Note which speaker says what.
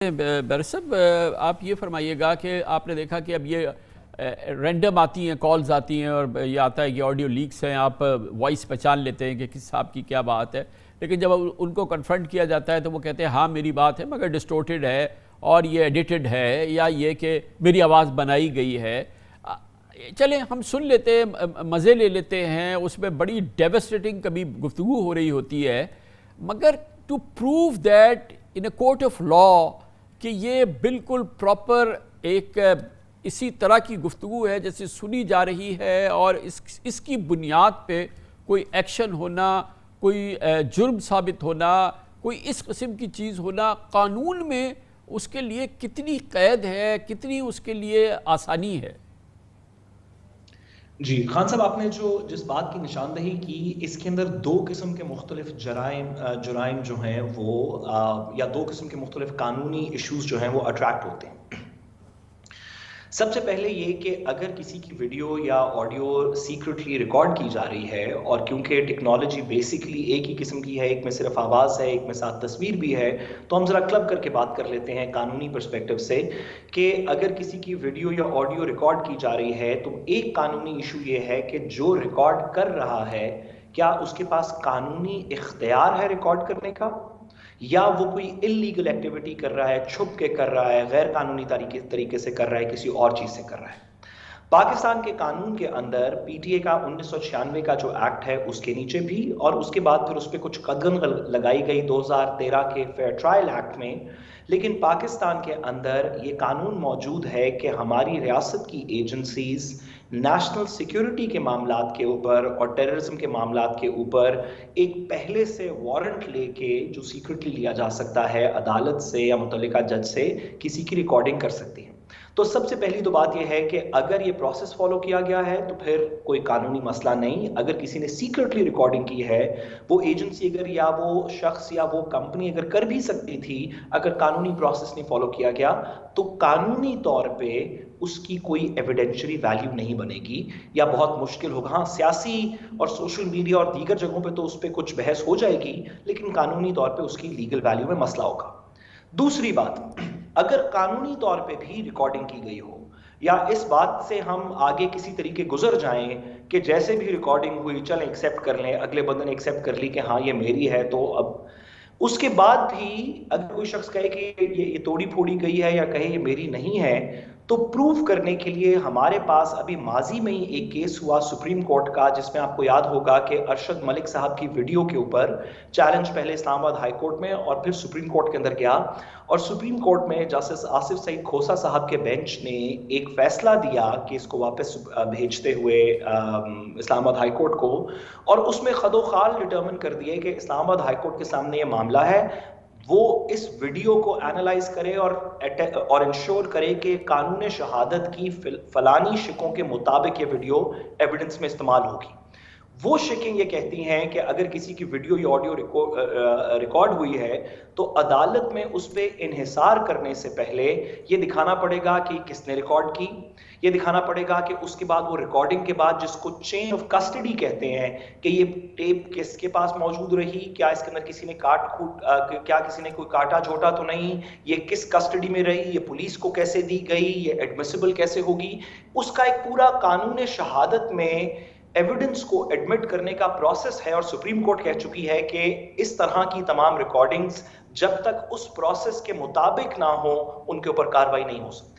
Speaker 1: برسب آپ یہ فرمائیے گا کہ آپ نے دیکھا کہ اب یہ رینڈم آتی ہیں کالز آتی ہیں اور یہ آتا ہے کہ آڈیو لیکس ہیں، آپ وائس پہچان لیتے ہیں کہ کس صاحب کی کیا بات ہے، لیکن جب ان کو کنفرنٹ کیا جاتا ہے تو وہ کہتے ہیں ہاں میری بات ہے مگر ڈسٹورٹڈ ہے اور یہ ایڈیٹڈ ہے یا یہ کہ میری آواز بنائی گئی ہے۔ چلیں ہم سن لیتے ہیں، مزے لے لیتے ہیں، اس میں بڑی ڈیوسٹیٹنگ کبھی گفتگو ہو رہی ہوتی ہے، مگر to prove that in a court of law کہ یہ بالکل پراپر ایک اسی طرح کی گفتگو ہے جیسے سنی جا رہی ہے اور اس کی بنیاد پہ کوئی ایکشن ہونا، کوئی جرم ثابت ہونا، کوئی اس قسم کی چیز ہونا، قانون میں اس کے لیے کتنی قید ہے، کتنی اس کے لیے آسانی ہے؟
Speaker 2: جی خان صاحب، آپ نے جس بات کی نشاندہی کی، اس کے اندر دو قسم کے مختلف جرائم جو ہیں وہ یا دو قسم کے مختلف قانونی ایشوز جو ہیں وہ اٹریکٹ ہوتے ہیں۔ سب سے پہلے یہ کہ اگر کسی کی ویڈیو یا آڈیو سیکرٹلی ریکارڈ کی جا رہی ہے، اور کیونکہ ٹیکنالوجی بیسیکلی ایک ہی قسم کی ہے، ایک میں صرف آواز ہے، ایک میں ساتھ تصویر بھی ہے، تو ہم ذرا کلب کر کے بات کر لیتے ہیں قانونی پرسپیکٹو سے کہ اگر کسی کی ویڈیو یا آڈیو ریکارڈ کی جا رہی ہے تو ایک قانونی ایشو یہ ہے کہ جو ریکارڈ کر رہا ہے کیا اس کے پاس قانونی اختیار ہے ریکارڈ کرنے کا، یا وہ کوئی اللیگل ایکٹیویٹی کر رہا ہے، چھپ کے کر رہا ہے، غیر قانونی طریقے سے کر رہا ہے، کسی اور چیز سے کر رہا ہے۔ پاکستان کے قانون کے اندر پی ٹی اے کا 1996 کا جو ایکٹ ہے اس کے نیچے بھی، اور اس کے بعد پھر اس پہ کچھ قدغن لگائی گئی 2013 کے فیئر ٹرائل ایکٹ میں، لیکن پاکستان کے اندر یہ قانون موجود ہے کہ ہماری ریاست کی ایجنسیز نیشنل سیکیورٹی کے معاملات کے اوپر اور ٹیررزم کے معاملات کے اوپر ایک پہلے سے وارنٹ لے کے جو سیکرٹلی لیا جا سکتا ہے عدالت سے یا متعلقہ جج سے کسی کی ریکارڈنگ کر سکتی ہے۔ تو سب سے پہلی تو بات یہ ہے کہ اگر یہ پروسیس فالو کیا گیا ہے تو پھر کوئی قانونی مسئلہ نہیں۔ اگر کسی نے سیکرٹلی ریکارڈنگ کی ہے، وہ ایجنسی اگر یا وہ شخص یا وہ کمپنی اگر کر بھی سکتی تھی، اگر قانونی پروسیس نہیں فالو کیا گیا تو قانونی طور پہ اس کی کوئی ایویڈینشری ویلیو نہیں بنے گی یا بہت مشکل ہوگا۔ ہاں، سیاسی اور سوشل میڈیا اور دیگر جگہوں پہ تو اس پہ کچھ بحث ہو جائے گی، لیکن قانونی طور پہ اس کی لیگل ویلیو میں مسئلہ ہوگا۔ دوسری بات، اگر قانونی طور پہ بھی ریکارڈنگ کی گئی ہو یا اس بات سے ہم آگے کسی طریقے گزر جائیں کہ جیسے بھی ریکارڈنگ ہوئی چلیں ایکسیپٹ کر لیں، اگلے بندے نے ایکسیپٹ کر لی کہ ہاں یہ میری ہے، تو اب اس کے بعد بھی اگر کوئی شخص کہے کہ یہ توڑی پھوڑی گئی ہے یا کہے یہ میری نہیں ہے، تو پروف کرنے کے لیے ہمارے پاس ابھی ماضی میں ہی ایک کیس ہوا سپریم کورٹ کا، جس میں آپ کو یاد ہوگا کہ ارشد ملک صاحب کی ویڈیو کے اوپر چیلنج پہلے اسلام آباد ہائی کورٹ میں اور پھر سپریم کورٹ کے اندر گیا، اور سپریم کورٹ میں جسٹس آصف سعید کھوسہ صاحب کے بینچ نے ایک فیصلہ دیا کہ اس کو واپس بھیجتے ہوئے اسلام آباد ہائی کورٹ کو، اور اس میں خد و خال ڈٹرمن کر دیے کہ اسلام آباد ہائی کورٹ کے سامنے یہ معاملہ ہے، وہ اس ویڈیو کو اینالائز کرے اور انشور کرے کہ قانون شہادت کی فلانی شکوں کے مطابق یہ ویڈیو ایویڈنس میں استعمال ہوگی۔ وہ شکیں یہ کہتی ہیں کہ اگر کسی کی ویڈیو یا آڈیو ریکارڈ ہوئی ہے تو عدالت میں اس پہ انحصار کرنے سے پہلے یہ دکھانا پڑے گا کہ کس نے ریکارڈ کی، یہ دکھانا پڑے گا کہ اس کے بعد وہ ریکارڈنگ کے بعد جس کو چین آف کسٹڈی کہتے ہیں کہ یہ ٹیپ کس کے پاس موجود رہی، کیا اس کے اندر کسی نے کیا کسی نے کوئی کاٹا جھوٹا تو نہیں، یہ کس کسٹڈی میں رہی، یہ پولیس کو کیسے دی گئی، یہ ایڈمیسیبل کیسے ہوگی، اس کا ایک پورا قانون شہادت میں ایویڈنس کو ایڈمٹ کرنے کا پروسیس ہے، اور سپریم کورٹ کہہ چکی ہے کہ اس طرح کی تمام ریکارڈنگز جب تک اس پروسیس کے مطابق نہ ہو ان کے اوپر کارروائی نہیں ہو سکتی۔